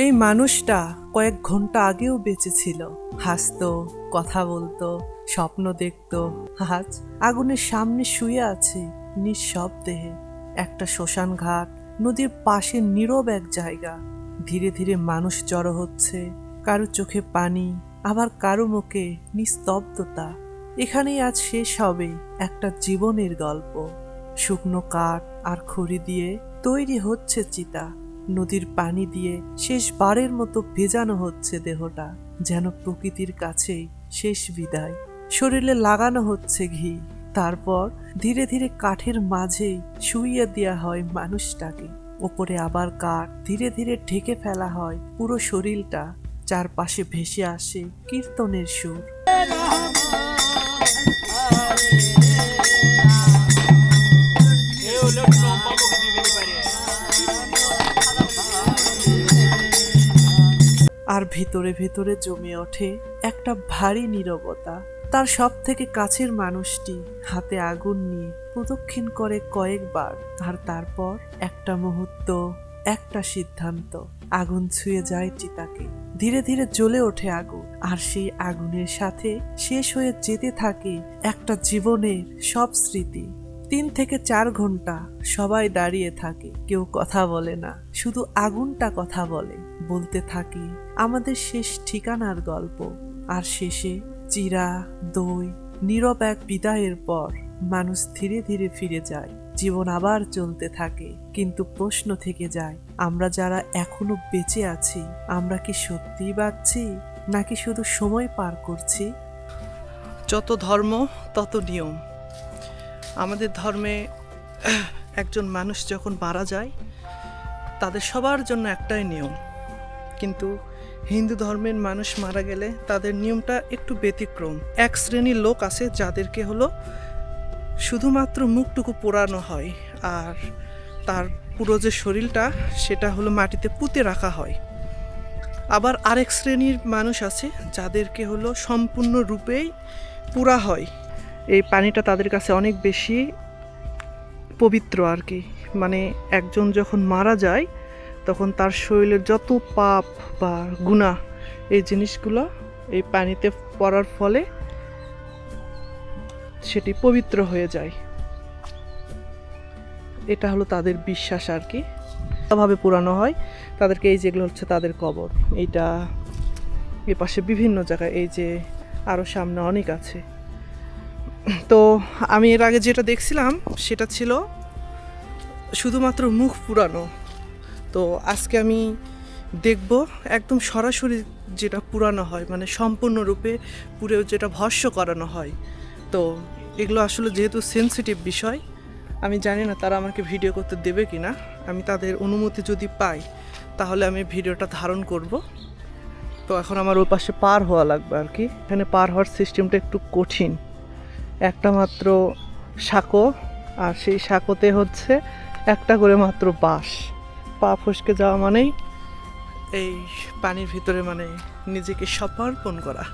এই মানুষটা কয়েক ঘন্টা আগেও বেঁচে ছিল, হাসতো, কথা বলতো, স্বপ্ন দেখতো। আজ আগুনের সামনে শুয়ে আছে নিঃশব্দে। একটা শ্মশান ঘাট, নদীর পাশে নীরব এক জায়গা। ধীরে ধীরে মানুষ জড়ো হচ্ছে, কারো চোখে পানি, আবার কারো মুখে নিস্তব্ধতা। এখানেই আজ শেষ হবে একটা জীবনের গল্প। শুকনো কাঠ আর খড়ি দিয়ে তৈরি হচ্ছে চিতা। নদীর পানি দিয়ে শেষবারের মতো ভেজানো হচ্ছে দেহটা, যেন প্রকৃতির কাছেই শেষ বিদায়। শরীরে লাগানো হচ্ছে ঘি, তারপর ধীরে ধীরে কাঠের মাঝেই শুইয়ে দেওয়া হয় মানুষটাকে। ওপরে আবার কাঠ ধীরে ধীরে ঢেকে ফেলা হয় পুরো শরীরটা। চারপাশে ভেসে আসে কীর্তনের সুর। আর ভেতরে ভেতরে জমে ওঠে একটা ভারী নীরবতা। তার সব থেকে কাছের মানুষটি হাতে আগুন নিয়ে প্রদক্ষিণ করে কয়েকবার, আর তারপর একটা মুহূর্ত, একটা সিদ্ধান্ত। আগুন ছুঁয়ে যায় চিতাকে, ধীরে ধীরে জ্বলে ওঠে আগুন, আর সেই আগুনের সাথে শেষ হয়ে যেতে থাকে একটা জীবনের সব স্মৃতি। 3 থেকে 4 ঘন্টা সবাই দাঁড়িয়ে থাকে, কেউ কথা বলে না, শুধু আগুনটা কথা বলে, বলতে থাকে আমাদের শেষ ঠিকানার গল্প। আর শেষে চিরা, দই, নীরব এক বিদায়ের পর মানুষ ধীরে ধীরে ফিরে যায়। জীবন আবার চলতে থাকে, কিন্তু প্রশ্ন থেকে যায়, আমরা যারা এখনো বেঁচে আছি, আমরা কি সত্যিই বাঁচছি, নাকি শুধু সময় পার করছি? যত ধর্ম তত নিয়ম। আমাদের ধর্মে একজন মানুষ যখন মারা যায়, তাদের সবার জন্য একটাই নিয়ম, কিন্তু হিন্দু ধর্মের মানুষ মারা গেলে তাদের নিয়মটা একটু ব্যতিক্রম। এক শ্রেণীর লোক আছে যাদেরকে হলো শুধুমাত্র মুখটুকু পোড়ানো হয়, আর তার পুরো যে শরীরটা সেটা হলো মাটিতে পুঁতে রাখা হয়। আবার আরেক শ্রেণীর মানুষ আছে যাদেরকে হলো সম্পূর্ণরূপেই পোড়া হয়। এই পানিটা তাদের কাছে অনেক বেশি পবিত্র আর কি। মানে একজন যখন মারা যায় তখন তার শরীরের যত পাপ বা গুনাহ, এই জিনিসগুলো এই পানিতে পড়ার ফলে সেটি পবিত্র হয়ে যায়। এটা হলো তাদের বিশ্বাস আর কি। ভাবে পুরানো হয় তাদেরকে। এই যেগুলো হচ্ছে তাদের কবর, এইটা এ পাশে বিভিন্ন জায়গায়, এই যে আরও সামনে অনেক আছে। তো আমি এর আগে যেটা দেখছিলাম সেটা ছিল শুধুমাত্র মুখ পুরানো। তো আজকে আমি দেখব একদম সরাসরি যেটা পুরানো হয়, মানে সম্পূর্ণরূপে পুরো যেটা ভস্ম করানো হয়। তো এগুলো আসলে যেহেতু সেনসিটিভ বিষয়, আমি জানি না তারা আমাকে ভিডিও করতে দেবে কি না। আমি তাদের অনুমতি যদি পাই তাহলে আমি ভিডিওটা ধারণ করব। তো এখন আমার ওই পাশে পার হওয়া লাগবে আর কি। এখানে পার হওয়ার সিস্টেমটা একটু কঠিন। একটা মাত্র সাঁকো, আর সেই সাঁকোতে হচ্ছে একটা করে মাত্র বাঁশ। পা ফসকে যাওয়া মানেই এই পানির ভিতরে মানে নিজেকে সমর্পণ করা।